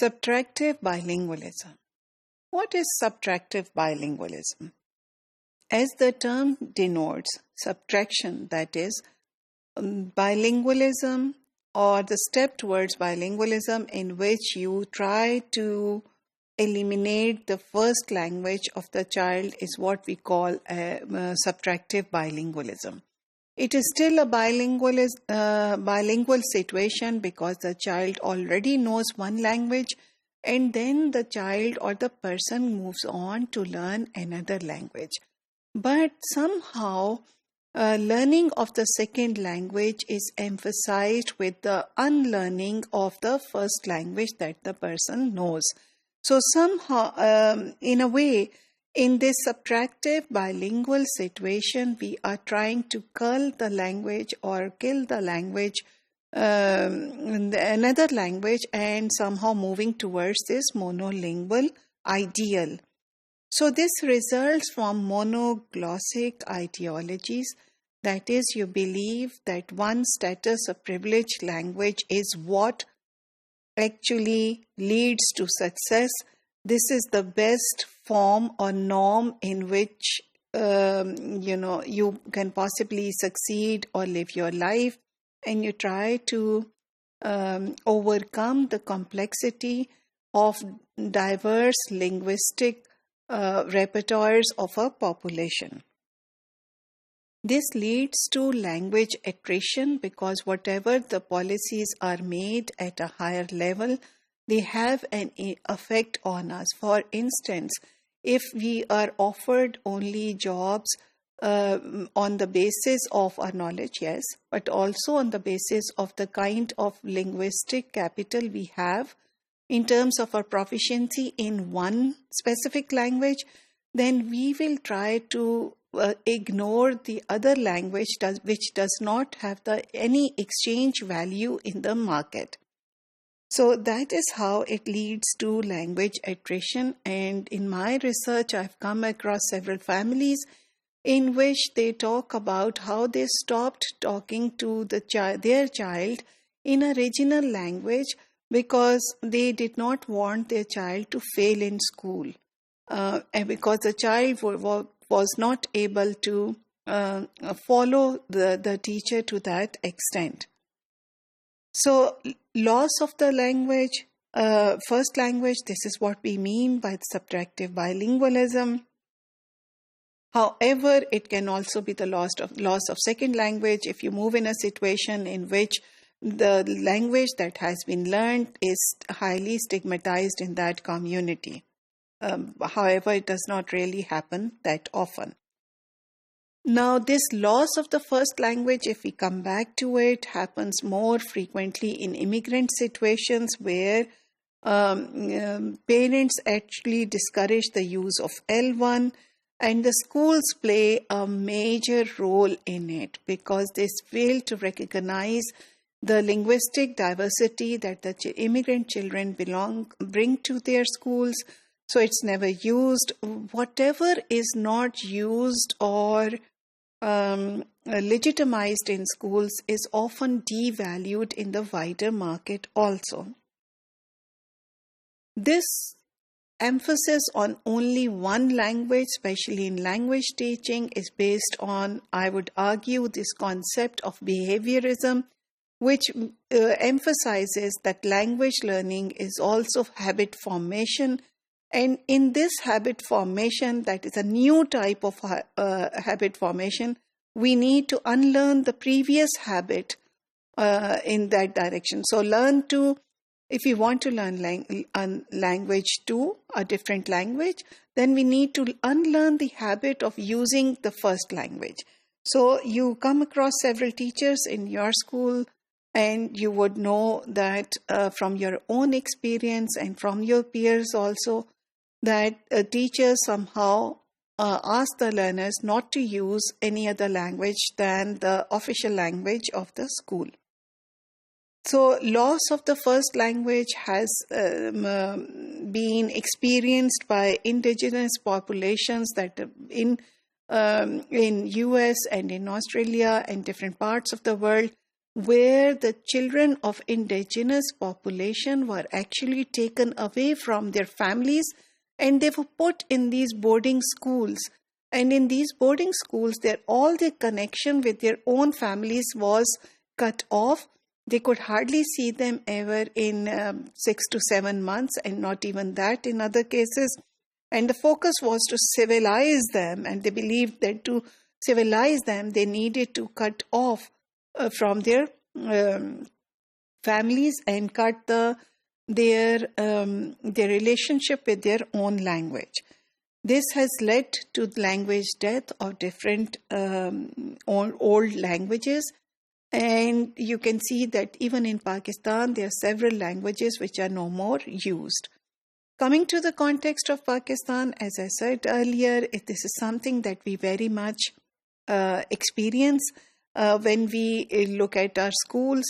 Subtractive bilingualism. What is subtractive bilingualism? As the term denotes, subtraction, that is, bilingualism or the step towards bilingualism in which you try to eliminate the first language of the child is what we call subtractive bilingualism. It is still a bilingual situation because the child already knows one language and then the child or the person moves on to learn another language. But somehow learning of the second language is emphasized with the unlearning of the first language that the person knows. So somehow, in a way, in this subtractive bilingual situation, we are trying to cull the language or kill the language, another language, and somehow moving towards this monolingual ideal. So this results from monoglossic ideologies. That is, you believe that one status of privileged language is what actually leads to success. This is the best form or norm in which you can possibly succeed or live your life, and you try to overcome the complexity of diverse linguistic repertoires of a population. This leads to language attrition because whatever the policies are made at a higher level, they have an effect on us. For instance, if we are offered only jobs on the basis of our knowledge, yes, but also on the basis of the kind of linguistic capital we have in terms of our proficiency in one specific language, then we will try to ignore the other language which does not have any exchange value in the market. So that is how it leads to language attrition. And in my research, I've come across several families in which they talk about how they stopped talking to their child in a regional language because they did not want their child to fail in school, and because the child was not able to follow the teacher to that extent. So, loss of the language, first language, this is what we mean by subtractive bilingualism. However, it can also be the loss of second language if you move in a situation in which the language that has been learned is highly stigmatized in that community. However, it does not really happen that often. Now, this loss of the first language, if we come back to it, happens more frequently in immigrant situations where parents actually discourage the use of L1, and the schools play a major role in it because they fail to recognize the linguistic diversity that the immigrant children bring to their schools. So it's never used. Whatever is not used or legitimized in schools is often devalued in the wider market also. This emphasis on only one language, especially in language teaching, is based on, I would argue, this concept of behaviorism, which emphasizes that language learning is also habit formation. And in this habit formation, that is a new type of habit formation, we need to unlearn the previous habit in that direction. So if you want to learn language 2, a different language, then we need to unlearn the habit of using the first language. So you come across several teachers in your school, and you would know that from your own experience and from your peers also, that teachers somehow ask the learners not to use any other language than the official language of the school. So loss of the first language has been experienced by indigenous populations that in US and in Australia and different parts of the world. where the children of indigenous population were actually taken away from their families and they were put in these boarding schools. And in these boarding schools, all their connection with their own families was cut off. They could hardly see them ever in 6 to 7 months, and not even that in other cases. And the focus was to civilize them, and they believed that to civilize them, they needed to cut off from their families and cut their relationship with their own language. This has led to language death of different old languages. And you can see that even in Pakistan, there are several languages which are no more used. Coming to the context of Pakistan, as I said earlier, this is something that we very much experience when we look at our schools.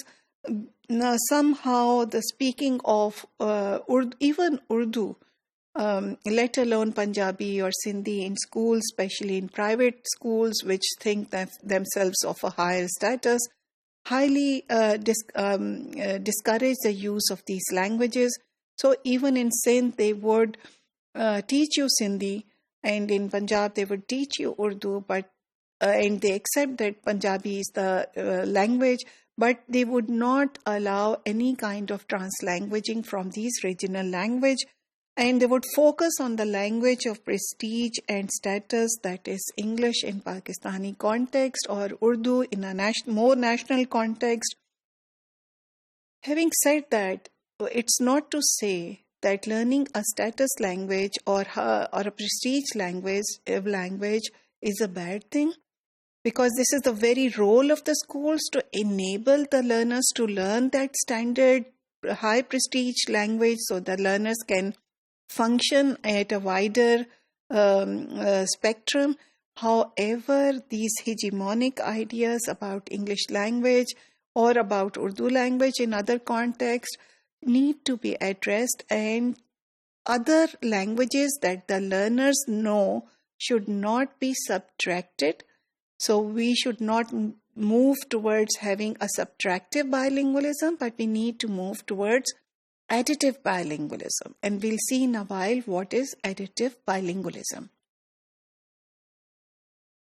Now, somehow the speaking of even Urdu, let alone Punjabi or Sindhi in schools, especially in private schools, which think themselves of a higher status, highly discourage the use of these languages. So even in Sindh, they would teach you Sindhi, and in Punjab, they would teach you Urdu, but and they accept that Punjabi is the language, but they would not allow any kind of translanguaging from these regional language, and they would focus on the language of prestige and status, that is English in Pakistani context or Urdu in a more national context. Having said that, it's not to say that learning a status language or a prestige language is a bad thing, because this is the very role of the schools to enable the learners to learn that standard high prestige language so the learners can function at a wider spectrum. However, these hegemonic ideas about English language or about Urdu language in other contexts need to be addressed, and other languages that the learners know should not be subtracted. So we should not move towards having a subtractive bilingualism, but we need to move towards additive bilingualism. And we'll see in a while what is additive bilingualism.